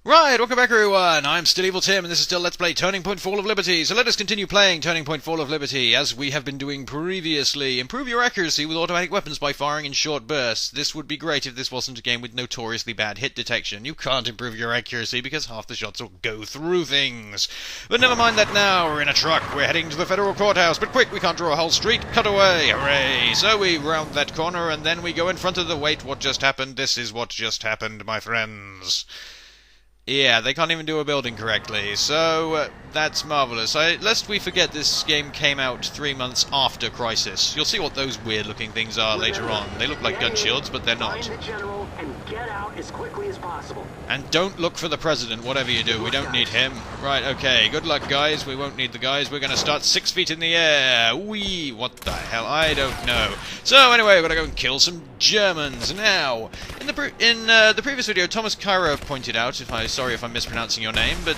Right, welcome back everyone, I'm still Evil Tim and this is still Let's Play Turning Point Fall of Liberty. So let us continue playing Turning Point Fall of Liberty as we have been doing previously. Improve your accuracy with automatic weapons by firing in short bursts. This would be great if this wasn't a game with notoriously bad hit detection. You can't improve your accuracy because half the shots will go through things. But never mind that now, we're in a truck, we're heading to the federal courthouse, but quick, we can't draw a whole street, cut away, hooray! So we round that corner and then we go in front of the wait, what just happened? This is what just happened, my friends. Yeah, they can't even do a building correctly, so that's marvellous. Lest we forget, this game came out 3 months after Crisis. You'll see what those weird-looking things are later on. They look like gun shields, but they're not. And don't look for the President, whatever you do. We don't need him. Right, okay, good luck, guys. We won't need the guys. We're going to start 6 feet in the air. Whee! What the hell? I don't know. So, anyway, we're going to go and kill some Germans. Now, in the previous video, Thomas Kyra pointed out, sorry if I'm mispronouncing your name, but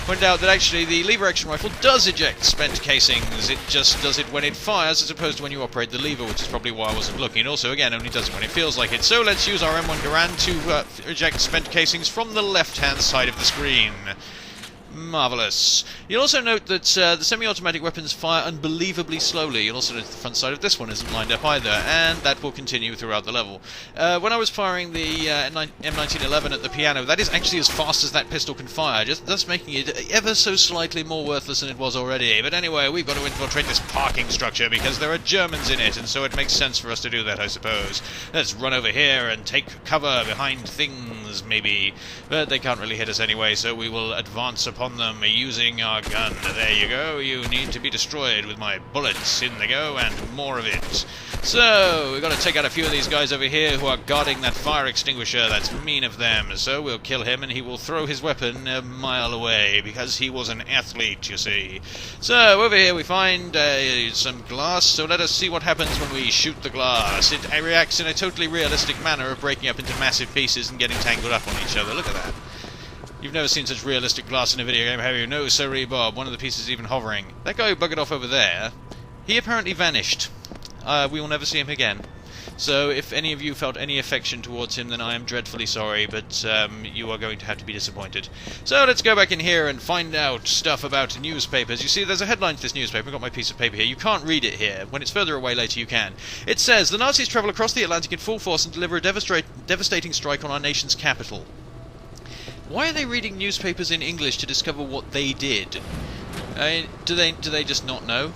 pointed out that actually the lever action rifle does eject spent casings. It just does it when it fires as opposed to when you operate the lever, which is probably why I wasn't looking. Also, again, only does it when it feels like it. So let's use our M1 Garand to eject spent casings from the left-hand side of the screen. Marvellous. You'll also note that the semi-automatic weapons fire unbelievably slowly. You'll also note the front side of this one isn't lined up either, and that will continue throughout the level. When I was firing the M1911 at the piano, that is actually as fast as that pistol can fire, thus making it ever so slightly more worthless than it was already. But anyway, we've got to infiltrate this parking structure because there are Germans in it, and so it makes sense for us to do that, I suppose. Let's run over here and take cover behind things, maybe. But they can't really hit us anyway, so we will advance upon them using our gun. There you go. You need to be destroyed with my bullets. In they go, and more of it. So, we've got to take out a few of these guys over here who are guarding that fire extinguisher. That's mean of them. So we'll kill him, and he will throw his weapon a mile away, because he was an athlete, you see. So, over here we find some glass, so let us see what happens when we shoot the glass. It reacts in a totally realistic manner of breaking up into massive pieces and getting tangled up on each other. Look at that. You've never seen such realistic glass in a video game, have you? No, sirree, Bob. One of the pieces even hovering. That guy who buggered off over there, he apparently vanished. We will never see him again. So if any of you felt any affection towards him, then I am dreadfully sorry, but you are going to have to be disappointed. So let's go back in here and find out stuff about newspapers. You see, there's a headline to this newspaper. I've got my piece of paper here. You can't read it here. When it's further away later, you can. It says, the Nazis travel across the Atlantic in full force and deliver a devastating strike on our nation's capital. Why are they reading newspapers in English to discover what they did? Do they just not know?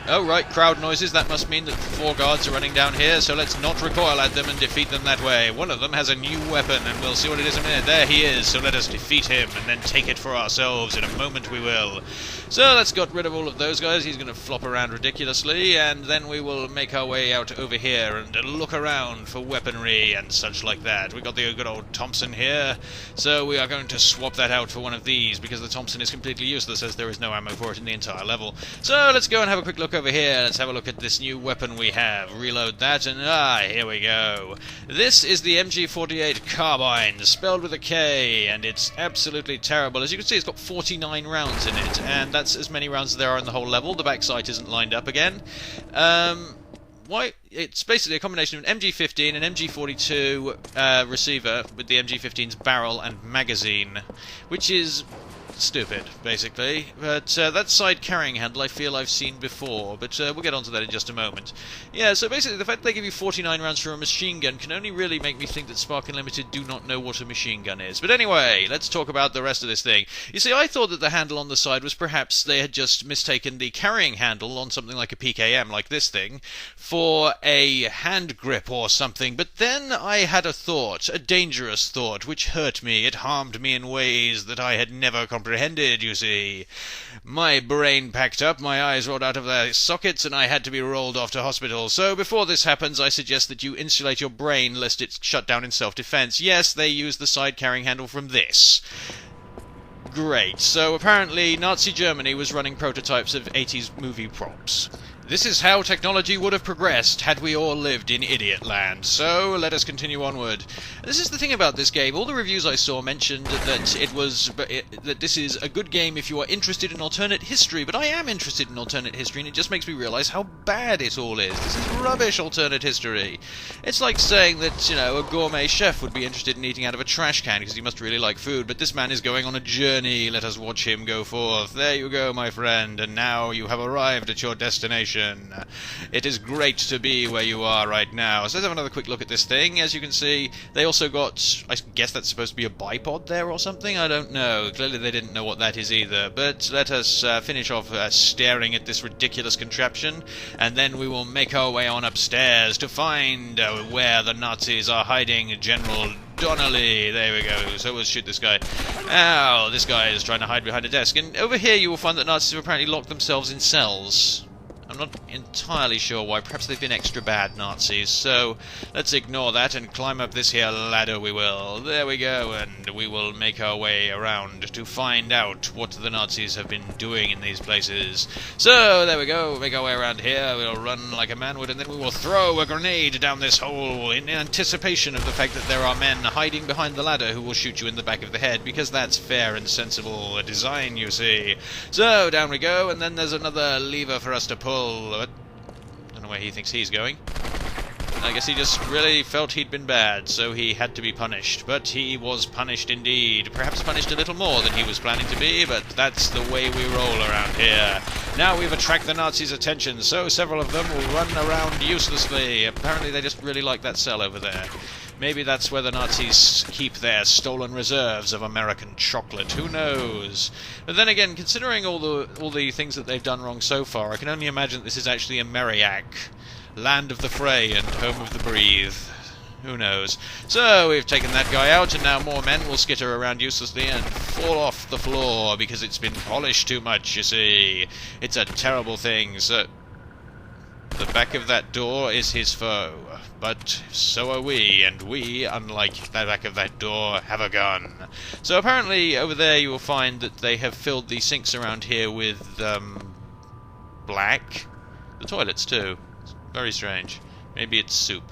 Oh, right, crowd noises. That must mean that 4 guards are running down here, so let's not recoil at them and defeat them that way. One of them has a new weapon, and we'll see what it is in a minute. There he is, so let us defeat him, and then take it for ourselves. In a moment we will. So let's get rid of all of those guys. He's going to flop around ridiculously, and then we will make our way out over here and look around for weaponry and such like that. We've got the good old Thompson here, so we are going to swap that out for one of these, because the Thompson is completely useless as there is no ammo for it in the entire level. So let's go and have a quick look over here. Let's have a look at this new weapon we have. Reload that, and here we go. This is the MG48 carbine, spelled with a K, and it's absolutely terrible. As you can see, it's got 49 rounds in it, and that's as many rounds as there are in the whole level. The back sight isn't lined up again. It's basically a combination of an MG15 and MG42 receiver with the MG15's barrel and magazine, which is stupid, basically. But that side carrying handle I feel I've seen before, but we'll get onto that in just a moment. Yeah, so basically the fact that they give you 49 rounds for a machine gun can only really make me think that Spark Unlimited do not know what a machine gun is. But anyway, let's talk about the rest of this thing. You see, I thought that the handle on the side was perhaps they had just mistaken the carrying handle on something like a PKM, like this thing, for a hand grip or something, but then I had a thought, a dangerous thought, which hurt me. It harmed me in ways that I had never comprehended, you see. My brain packed up, my eyes rolled out of their sockets, and I had to be rolled off to hospital. So before this happens, I suggest that you insulate your brain lest it's shut down in self-defense. Yes, they use the side carrying handle from this. Great. So apparently Nazi Germany was running prototypes of 80s movie props. This is how technology would have progressed had we all lived in idiot land. So, let us continue onward. This is the thing about this game. All the reviews I saw mentioned that that this is a good game if you are interested in alternate history, but I am interested in alternate history, and it just makes me realise how bad it all is. This is rubbish alternate history. It's like saying that, you know, a gourmet chef would be interested in eating out of a trash can because he must really like food, but this man is going on a journey. Let us watch him go forth. There you go, my friend, and now you have arrived at your destination. It is great to be where you are right now. So let's have another quick look at this thing. As you can see, they also got, I guess that's supposed to be a bipod there or something? I don't know. Clearly they didn't know what that is either. But let us finish off staring at this ridiculous contraption, and then we will make our way on upstairs to find where the Nazis are hiding General Donnelly. There we go. So we'll shoot this guy. Ow, this guy is trying to hide behind a desk. And over here you will find that Nazis have apparently locked themselves in cells. I'm not entirely sure why. Perhaps they've been extra bad Nazis. So let's ignore that and climb up this here ladder we will. There we go, and we will make our way around to find out what the Nazis have been doing in these places. So there we go. Make our way around here. We'll run like a man would, and then we will throw a grenade down this hole in anticipation of the fact that there are men hiding behind the ladder who will shoot you in the back of the head, because that's fair and sensible design, you see. So down we go, and then there's another lever for us to pull. I don't know where he thinks he's going. I guess he just really felt he'd been bad, so he had to be punished. But he was punished indeed. Perhaps punished a little more than he was planning to be, but that's the way we roll around here. Now we've attracted the Nazis' attention, so several of them will run around uselessly. Apparently they just really like that cell over there. Maybe that's where the Nazis keep their stolen reserves of American chocolate. Who knows? But then again, considering all the things that they've done wrong so far, I can only imagine that this is actually a Merriack, land of the fray and home of the breathe. Who knows? So we've taken that guy out, and now more men will skitter around uselessly and fall off the floor because it's been polished too much, you see. It's a terrible thing. So the back of that door is his foe, but so are we, and we, unlike the back of that door, have a gun. So apparently over there you will find that they have filled the sinks around here with, black. The toilets too. It's very strange. Maybe it's soup.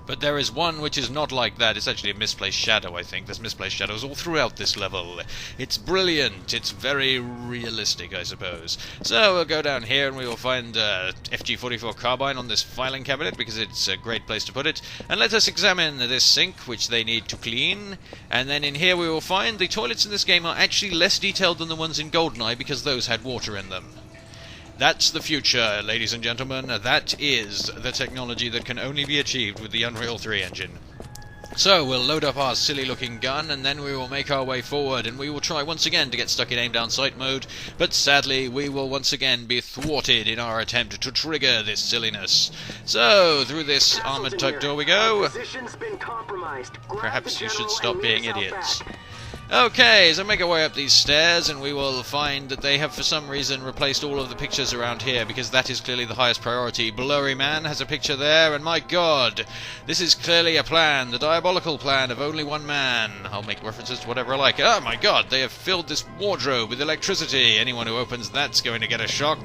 But there is one which is not like that. It's actually a misplaced shadow, I think. There's misplaced shadows all throughout this level. It's brilliant. It's very realistic, I suppose. So we'll go down here and we will find FG-44 carbine on this filing cabinet, because it's a great place to put it. And let us examine this sink, which they need to clean. And then in here we will find the toilets in this game are actually less detailed than the ones in GoldenEye, because those had water in them. That's the future, ladies and gentlemen. That is the technology that can only be achieved with the Unreal 3 engine. So we'll load up our silly-looking gun, and then we will make our way forward, and we will try once again to get stuck in aim-down-sight mode, but sadly we will once again be thwarted in our attempt to trigger this silliness. So, through this armoured-type door we go. Perhaps you should stop being idiots. Okay, so make our way up these stairs, and we will find that they have for some reason replaced all of the pictures around here, because that is clearly the highest priority. Blurry Man has a picture there, and my god, this is clearly a plan, the diabolical plan of only one man. I'll make references to whatever I like. Oh my god, they have filled this wardrobe with electricity. Anyone who opens that's going to get a shock.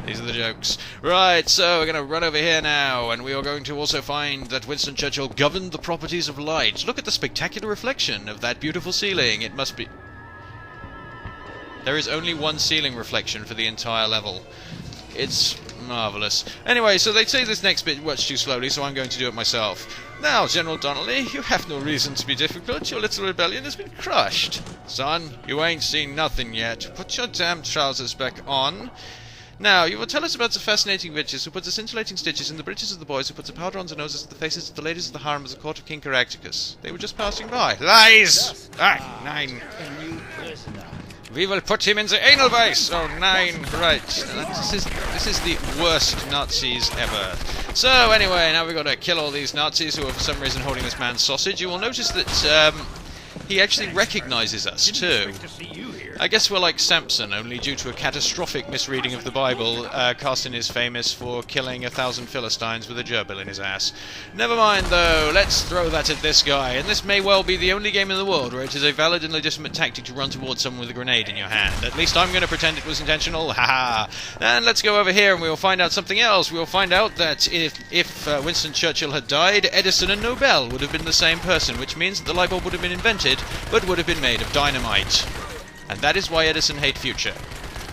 These are the jokes. Right, so we're going to run over here now, and we are going to also find that Winston Churchill governed the properties of light. Look at the spectacular reflection of that beautiful ceiling. It must be... There is only one ceiling reflection for the entire level. It's marvellous. Anyway, so they say this next bit much too slowly, so I'm going to do it myself. Now, General Donnelly, you have no reason to be difficult. Your little rebellion has been crushed. Son, you ain't seen nothing yet. Put your damn trousers back on. Now, you will tell us about the fascinating witches who put the scintillating stitches in the breeches of the boys, who put the powder on the noses of the faces of the ladies of the harem of the court of King Caractacus. They were just passing by. Lies! Ah, nine. We will put him in the anal vice! Oh, nine. Right. This is the worst Nazis ever. So, anyway, now we've got to kill all these Nazis who are for some reason holding this man's sausage. You will notice that, he actually recognises us, too. I guess we're like Samson, only due to a catastrophic misreading of the Bible, Carson is famous for killing 1,000 Philistines with a gerbil in his ass. Never mind, though, let's throw that at this guy, and this may well be the only game in the world where it is a valid and legitimate tactic to run towards someone with a grenade in your hand. At least I'm going to pretend it was intentional, haha. And let's go over here and we will find out something else. We will find out that if Winston Churchill had died, Edison and Nobel would have been the same person, which means that the light bulb would have been invented, but would have been made of dynamite. And that is why Edison hate future.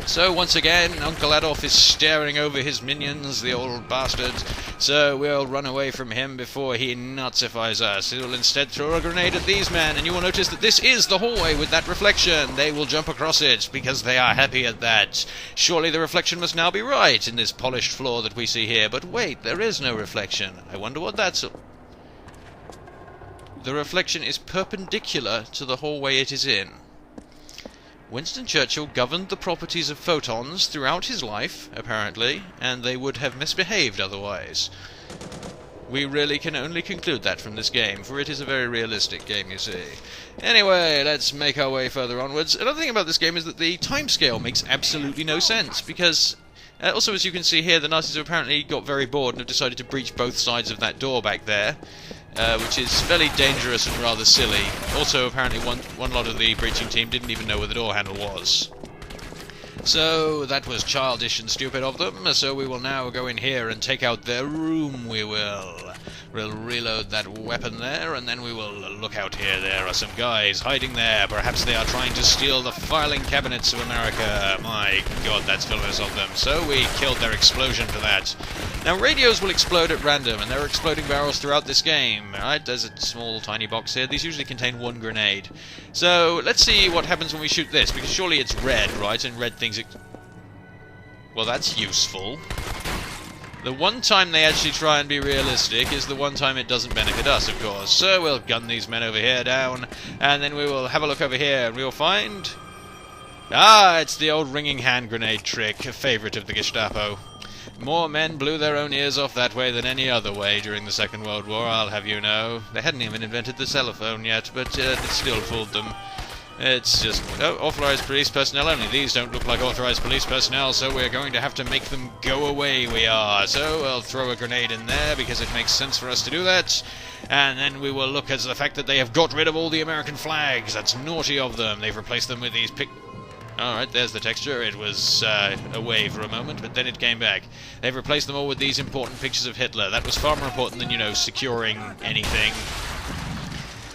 So once again, Uncle Adolf is staring over his minions, the old bastard, so we'll run away from him before he Nazifies us. He will instead throw a grenade at these men, and you will notice that this is the hallway with that reflection. They will jump across it, because they are happy at that. Surely the reflection must now be right in this polished floor that we see here, but wait, there is no reflection. I wonder what that's... The reflection is perpendicular to the hallway it is in. Winston Churchill governed the properties of photons throughout his life, apparently, and they would have misbehaved otherwise. We really can only conclude that from this game, for it is a very realistic game, you see. Anyway, let's make our way further onwards. Another thing about this game is that the timescale makes absolutely no sense, because... also, as you can see here, the Nazis have apparently got very bored and have decided to breach both sides of that door back there. Which is fairly dangerous and rather silly. Also, apparently one lot of the breaching team didn't even know where the door handle was. So, that was childish and stupid of them, so we will now go in here and take out their room, we will. We'll reload that weapon there, and then we will look out here. There are some guys hiding there. Perhaps they are trying to steal the filing cabinets of America. My god, that's villainous of them. So we killed their explosion for that. Now, radios will explode at random, and there are exploding barrels throughout this game. Right, there's a small, tiny box here. These usually contain one grenade. So, let's see what happens when we shoot this, because surely it's red, right? And red things... Well, that's useful. The one time they actually try and be realistic is the one time it doesn't benefit us, of course. So we'll gun these men over here down, and then we will have a look over here, and we'll find... Ah, it's the old ringing hand grenade trick, a favourite of the Gestapo. More men blew their own ears off that way than any other way during the Second World War, I'll have you know. They hadn't even invented the telephone yet, but it still fooled them. It's just, oh, authorized police personnel only. These don't look like authorized police personnel, so we're going to have to make them go away, we are. So we'll throw a grenade in there, because it makes sense for us to do that. And then we will look at the fact that they have got rid of all the American flags. That's naughty of them. They've replaced them with these Alright, there's the texture. It was away for a moment, but then it came back. They've replaced them all with these important pictures of Hitler. That was far more important than, you know, securing anything.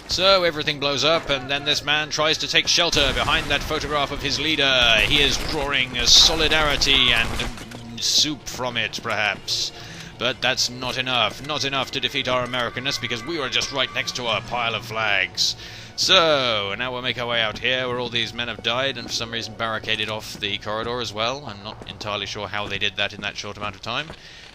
So everything blows up, and then this man tries to take shelter behind that photograph of his leader. He is drawing solidarity and soup from it, perhaps. But that's not enough. Not enough to defeat our Americanness, because we were just right next to a pile of flags. So, now we'll make our way out here, where all these men have died, and for some reason barricaded off the corridor as well. I'm not entirely sure how they did that in that short amount of time.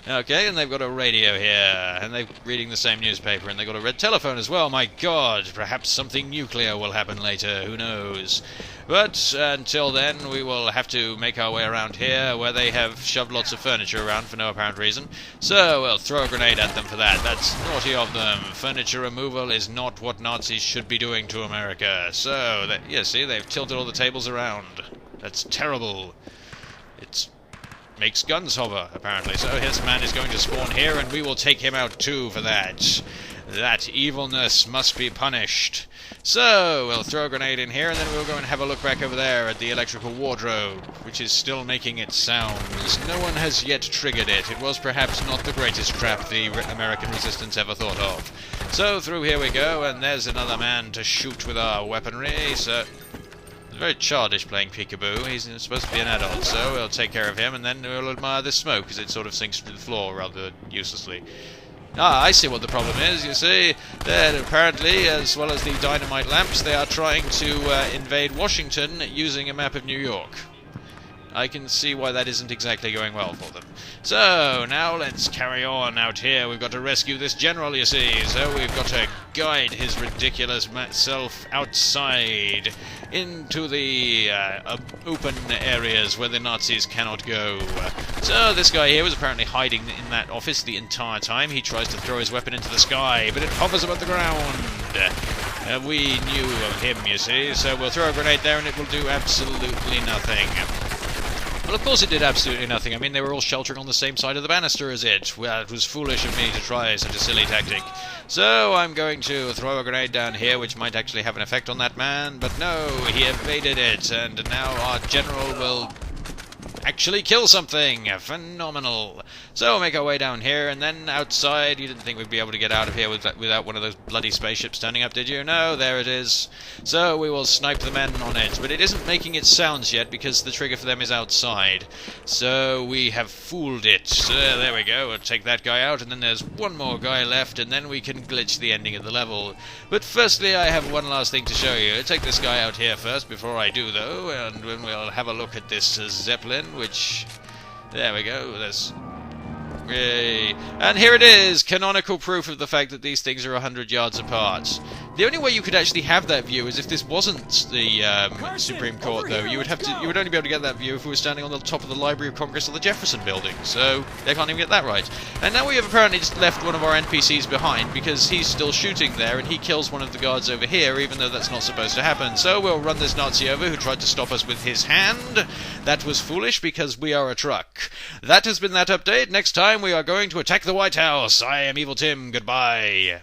Okay, and they've got a radio here, and they're reading the same newspaper, and they've got a red telephone as well. My god, perhaps something nuclear will happen later, who knows. But until then, we will have to make our way around here, where they have shoved lots of furniture around for no apparent reason. So we'll throw a grenade at them for that. That's naughty of them. Furniture removal is not what Nazis should be doing to America. So, yeah, see, they've tilted all the tables around. That's terrible. Makes guns hover, apparently. So his man is going to spawn here, and we will take him out too for that. That evilness must be punished. So, we'll throw a grenade in here, and then we'll go and have a look back over there at the electrical wardrobe, which is still making its sounds. No one has yet triggered it. It was perhaps not the greatest trap the American resistance ever thought of. So, through here we go, and there's another man to shoot with our weaponry, so... Very childish playing peekaboo. He's supposed to be an adult, so we'll take care of him, and then we'll admire the smoke as it sort of sinks through the floor rather uselessly. Ah, I see what the problem is, you see. That apparently, as well as the dynamite lamps, they are trying to invade Washington using a map of New York. I can see why that isn't exactly going well for them. So, now let's carry on out here. We've got to rescue this general, you see. So we've got to guide his ridiculous self outside into the open areas where the Nazis cannot go. So this guy here was apparently hiding in that office the entire time. He tries to throw his weapon into the sky, but it hovers above the ground. We knew of him, you see, so we'll throw a grenade there and it will do absolutely nothing. Well, of course it did absolutely nothing. I mean, they were all sheltering on the same side of the banister as it. Well, it was foolish of me to try such a silly tactic. So I'm going to throw a grenade down here, which might actually have an effect on that man. But no, he evaded it, and now our general will actually kill something. Phenomenal. So we'll make our way down here, and then outside. You didn't think we'd be able to get out of here without one of those bloody spaceships turning up, did you? No, there it is. So we will snipe the men on it, but it isn't making its sounds yet because the trigger for them is outside. So we have fooled it. There we go. We'll take that guy out, and then there's one more guy left, and then we can glitch the ending of the level. But firstly, I have one last thing to show you. Take this guy out here first before I do, though, and then we'll have a look at this Zeppelin, which... There we go. There's... Yay. And here it is, canonical proof of the fact that these things are 100 yards apart. The only way you could actually have that view is if this wasn't the Supreme Court, though. You would only be able to get that view if we were standing on the top of the Library of Congress or the Jefferson Building. So they can't even get that right. And now we have apparently just left one of our NPCs behind because he's still shooting there and he kills one of the guards over here, even though that's not supposed to happen. So we'll run this Nazi over who tried to stop us with his hand. That was foolish because we are a truck. That has been that update. Next time we are going to attack the White House. I am Evil Tim. Goodbye.